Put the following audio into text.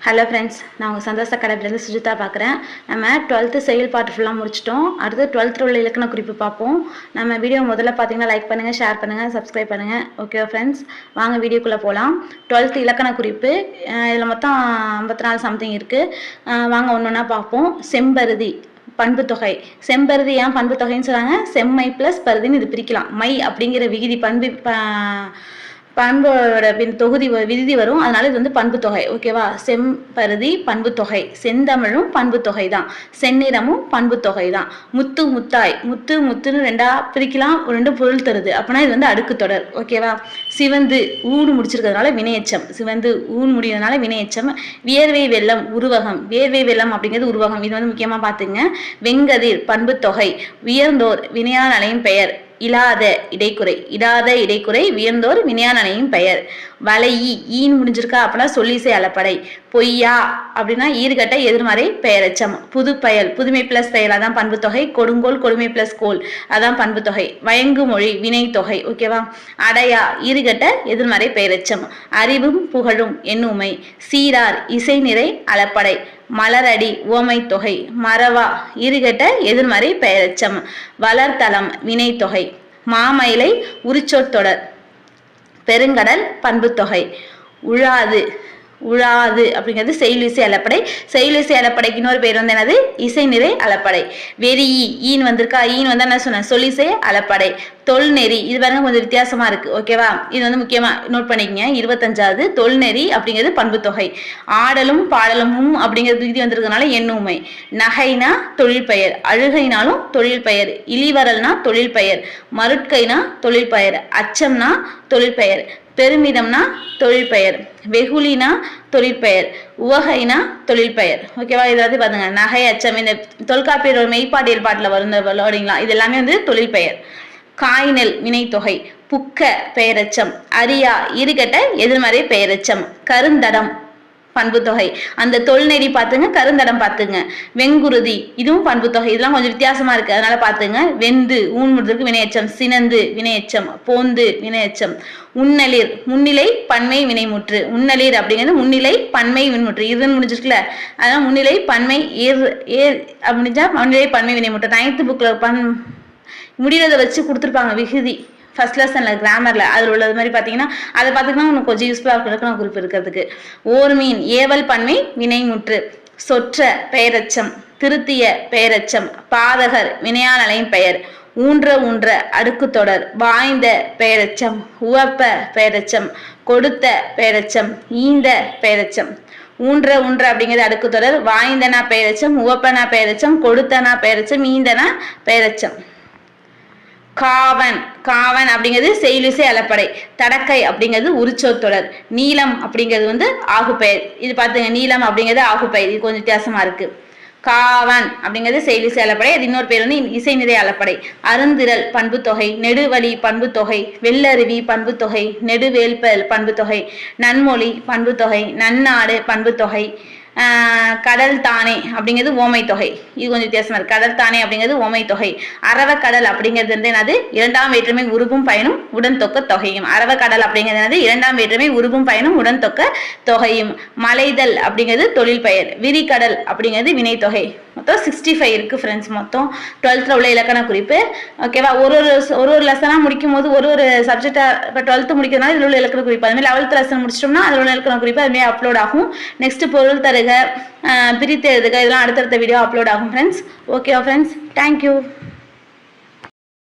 Hello friends, நான் உங்கள் சந்தோஷ கடையிலேருந்து சுஜிதா பார்க்குறேன். நம்ம 12th செயல் பாட்டு ஃபுல்லாக முடிச்சிட்டோம். அடுத்து 12th உள்ள இலக்கண குறிப்பு பார்ப்போம். நம்ம வீடியோ முதல்ல பார்த்தீங்கன்னா லைக் பண்ணுங்கள், ஷேர் பண்ணுங்கள், சப்ஸ்கிரைப் பண்ணுங்கள். ஓகே ஃப்ரெண்ட்ஸ், வாங்க வீடியோக்குள்ளே போகலாம். 12th இலக்கண குறிப்பு இதில் மொத்தம் 54 சம்திங் இருக்குது. வாங்க ஒன்று ஒன்றா பார்ப்போம். செம்பருதி பண்பு தொகை. செம்பருதி ஏன் பண்பு தொகைன்னு சொல்கிறாங்க? செம்மை ப்ளஸ் பருதின்னு இது பிரிக்கலாம். மை அப்படிங்கிற விகுதி பண்போட தொகுதி விதி வரும். அதனால இது வந்து பண்பு தொகை. ஓகேவா? செம்பருதி பண்பு தொகை. செந்தமிழும் பண்பு தொகை தான். செந்நிறமும் பண்பு தொகை தான். முத்து முத்தாய். முத்து முத்துன்னு ரெண்டா பிரிக்கலாம், ரெண்டு பொருள் தருது. அப்படின்னா இது வந்து அடுக்கு தொடர். ஓகேவா? சிவந்து ஊடு முடிச்சிருக்கிறதுனால வினையச்சம். சிவந்து ஊன் முடியறதுனால வினையச்சம். வியர்வை வெள்ளம் உருவகம். வியர்வை வெள்ளம் அப்படிங்கிறது உருவகம். இது வந்து முக்கியமா பாத்துங்க. வெங்கதிர் பண்பு தொகை. உயர்ந்தோர் வினையான் அலையும் பெயர். இல்லாத இடைக்குறை. இடாத இடைக்குறை வியந்தோர் வினையான் அணையும் பெயர். வளையி ஈன் முடிஞ்சிருக்கா அப்படின்னா சொல்லிசை அலப்படை. பொய்யா அப்படின்னா ஈறுகட்ட எதிர்மறை பெயரச்சம். புது பயல் புதுமை பிளஸ் பெயர் அதான் பண்பு தொகை. கொடுங்கோல் கொடுமை பிளஸ் கோல் அதான் பண்பு தொகை. வயங்கு மொழி வினை தொகை. ஓகேவா? அடையா ஈறுகட்ட எதிர்மறை பெயரச்சம். அறிவும் புகழும் எண்ணுமை. சீரார் இசை நிறை அளப்படை. மலரடி ஓமை தொகை. மறவா ஈறுகட்ட எதிர்மறை பெயரச்சம். வளர்த்தலம் வினை தொகை. மாமயிலை உரிச்சொற்தொடர். பெருங்கடல் பண்பு தொகை. உழாது உழாது அப்படிங்கிறது செய்யுளிசை அளப்படை. செய்யுளிசை அளப்படைக்கு இன்னொரு பேர் வந்து என்னது? இசை நிறை அளப்படை. வெறியி ஈன் வந்திருக்கா? ஈன் வந்து என்ன சொன்ன? சொல்லிசை அளப்படை. தொல்நெறி இது பாருங்க கொஞ்சம் வித்தியாசமா இருக்கு. ஓகேவா? இது வந்து முக்கியமா நோட் பண்ணிக்கங்க. 25வது தொல்நெறி அப்படிங்கிறது பண்பு தொகை. ஆடலும் பாடலும் அப்படிங்கிறது விதி வந்திருக்கனால எண்ணுமை. நகைனா தொழில் பெயர். அழுகைனாலும் தொழில் பெயர். இழிவரல்னா தொழில் பெயர். மருட்கைனா தொழில் பெயர். அச்சம்னா தொழில் பெயர். பெருமிதம்னா தொழில் பெயர். வெகுளினா தொழிற்பெயர். உவகைனா தொழில் பெயர். ஓகேவா? இதாவது பாருங்க, நகை அச்சம் இந்த தொல்காப்பியர் மெய்ப்பாட்டியல் பாட்டில் வரும் விளையாடிங்களா, இது எல்லாமே வந்து தொழில் பெயர். காய்நெல் வினை தொகை. புக்க பெயரச்சம். அரியா ஈறுகட்ட எதிர்மறை பெயரச்சம். கருந்தடம் பண்பு தொகை. அந்த தொல்நெறி பார்த்துங்க, கருந்தடம் பார்த்துங்க. வெங்குருதி இதுவும் பண்பு தொகை. இதெல்லாம் கொஞ்சம் வித்தியாசமா இருக்கு, அதனால பார்த்துங்க. வெந்து ஊன் முடிதற்கு வினையச்சம். சினந்து வினையச்சம். போந்து வினையச்சம். உன்னலிர் முன்னிலை பன்மை வினைமுற்று. உன்னலிர் அப்படிங்கிறது முன்னிலை பன்மை வினைமுற்று. இதுன்னு முடிஞ்சிருக்குல்ல, அதனால முன்னிலை பன்மை அப்படின்னா முன்னிலை பன்மை வினைமுற்று. 9th புக்ல முடிகிறத வச்சு கொடுத்துருப்பாங்க விகுதி. ஃபர்ஸ்ட் லெசன்ல கிராமர்ல அதில் உள்ளது மாதிரி பார்த்தீங்கன்னா அதை பார்த்துக்கினா உனக்கு கொஞ்சம் யூஸ்ஃபுல்லாக இருக்கும் குறிப்பு இருக்கிறதுக்கு. ஓர்மீன் ஏவல் பன்மை வினைமுற்று. சொற்ற பெயரச்சம். திருத்திய பெயரச்சம். பாதகர் வினையான் அலையும் பெயர். ஊன்ற ஊன்ற அடுக்கு தொடர். வாய்ந்த பெயரச்சம். உவப்ப பெயரச்சம். கொடுத்த பெயரச்சம். ஈந்த பெயரச்சம். ஊன்ற ஊன்ற அப்படிங்கிறது அடுக்கு தொடர். வாய்ந்தனா பெயரச்சம். உவப்பனா பெயரச்சம். கொடுத்தனா பெயரச்சம். ஈந்தனா பெயரச்சம். காவன் காவன் அப்படிங்கிறது செய்யுளிசை அளப்படை. தடக்கை அப்படிங்கிறது உரிச்சொற்தொடர். நீளம் அப்படிங்கிறது வந்து ஆகுப்பெயர். இது பார்த்துங்க, நீளம் அப்படிங்கிறது ஆகுப்பெயர். இது கொஞ்சம் வித்தியாசமா இருக்கு. காவன் அப்படிங்கிறது செய்யுளிசை அளப்படை. அது இன்னொரு பேர் வந்து இசை நிறை அளப்படை. அருந்திரல் பண்பு தொகை. நெடுவழி பண்பு தொகை. வெள்ளருவி பண்பு தொகை. நெடுவேல்பல் பண்பு தொகை. நன்மொழி பண்பு தொகை. நன்னாடு பண்பு தொகை. கடல் தானே அப்படிங்கிறது ஓமை தொகை. இது கொஞ்சம் வித்தியாசமா இருக்கு. கடல் தானே அப்படிங்கிறது ஓமை தொகை. அரவக்கடல் அப்படிங்கிறது வந்து என்னது? இரண்டாம் வேற்றுமை உருவும் பயனும் உடன் தொக்க தொகையும். அரவக்கடல் அப்படிங்கிறது என்னது? இரண்டாம் வேற்றுமை உருவும் பயனும் உடன் தொக்க தொகையும். மலைதல் அப்படிங்கிறது தொழில் பெயர். விரிகடல் அப்படிங்கிறது வினை தொகை. மொத்தம் 65 இருக்கு ஃப்ரெண்ட்ஸ். மொத்தம் 12th உள்ள இலக்கண குறிப்பு. ஓகேவா? ஒரு லெசனா முடிக்கும் போது ஒரு சப்ஜெக்டா இப்போ 12th முடிக்கிறதுனால இதில் உள்ள இலக்கண குறிப்பு. அதுமாதிரி 11th லெசன் முடிச்சிட்டோம்னா அதில் உள்ள இலக்கண குறிப்பு அதுமாதிரி அப்லோட் ஆகும். நெக்ஸ்ட் பொருள் தருக, பிரித்து எழுதுக, இதெல்லாம் அடுத்தடுத்த வீடியோ அப்லோட் ஆகும் ஃப்ரெண்ட்ஸ். ஓகேவா ஃப்ரெண்ட்ஸ்? தேங்க்யூ.